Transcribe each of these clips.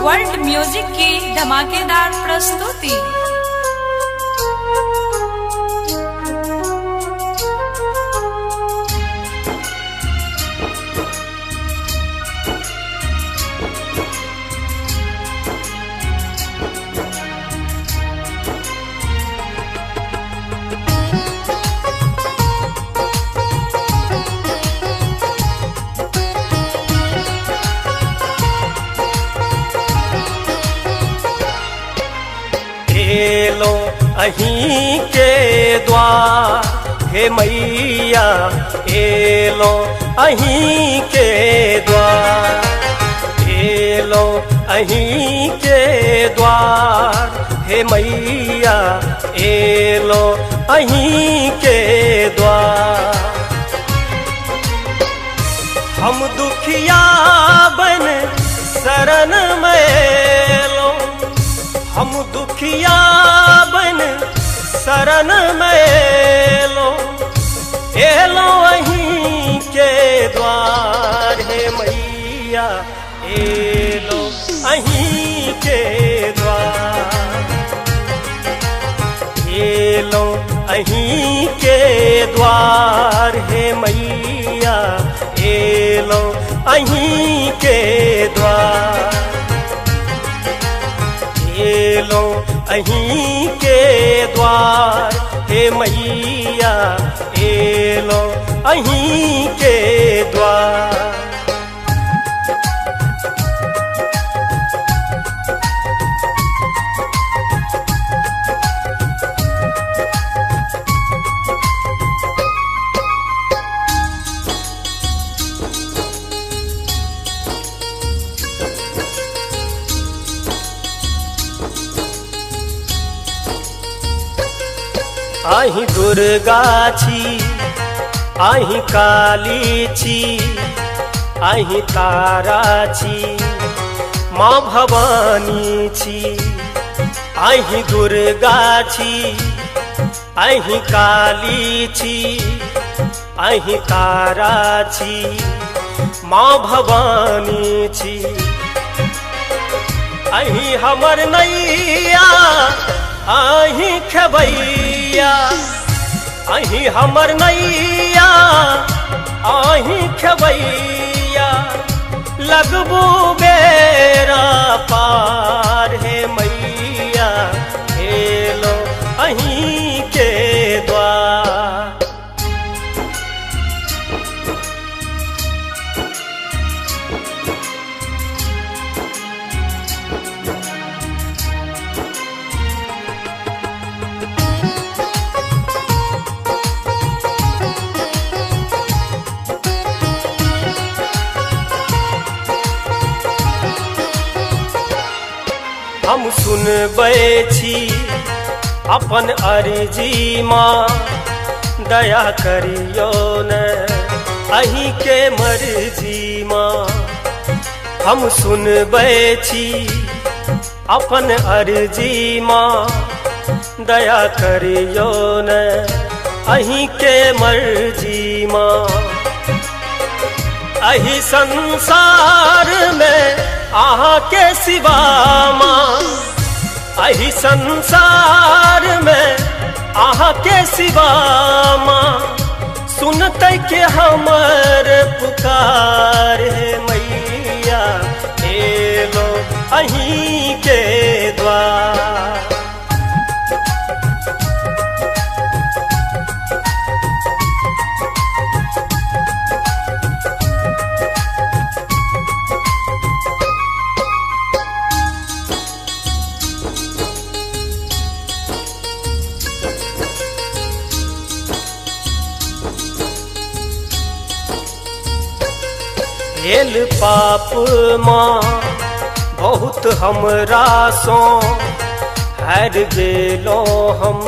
World music की धमाकेदार प्रस्तुति। लो अहीं के द्वार हे मैया, लो अहीं के द्वार, लो अहीं के द्वार हे मैया, लो अहीं के द्वार। हम दुखिया बन शरण में लो, हम दुखिया बन शरण में लो, एलो अहीं के द्वार हे मैया, एलो अहीं के द्वार, एलो अहीं के द्वार हे मैया, एलो अहीं के द्वार, लो अहीं के द्वार हे मैया, लो अहीं के द्वार। आही दुर्गा छी, आही काली छी, आही तारा छी, माँ भवानी छी। आही दुर्गा छी, आही काली छी, आही तारा छी, माँ भवानी छी। आही हमर नैया, आही खेबैया, आही हमर नैया, आही खेबैया, लगबू बेरा पार हे मैया, हेलो अहीं के द्वार। हम सुनबै छी अपन अर्जी माँ, दया करियो न अहीं के मर्जी माँ। हम सुनबै छी अपन अर्जी माँ, दया करियो न अहीं के मर्जी माँ। अही संसार में आहा के सिवा माँ, अही संसार में आहा के सिवा माँ, सुनते के हमर पुकार हे मैया, एलो अहीं के द्वार। भेल पाप माँ बहुत हमरा सो, हार गेलो हम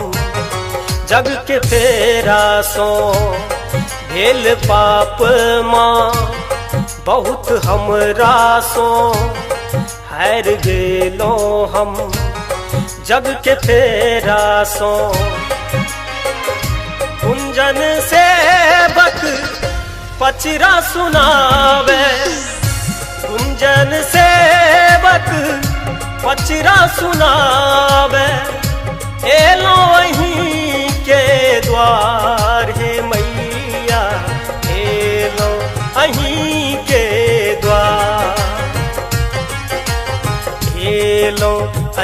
जग के फेरा सो। भेल पाप माँ बहुत हमरा सो, हार गेलो हम जग के फेरा सो। कुंजन सेवक पचरा सुनावे, कुंजन सेवक पचरा सुनावे एलो अहीं के द्वार हे मैया एलो अहीं के द्वार एलो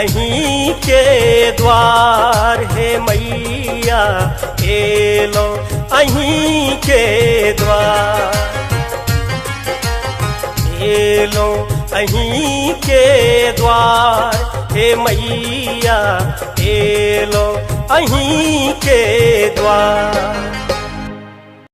अहीं के द्वार हे मैया एलो अहीं के द्वार एलो अहीं के द्वार हे मैया एलो अहीं के द्वार।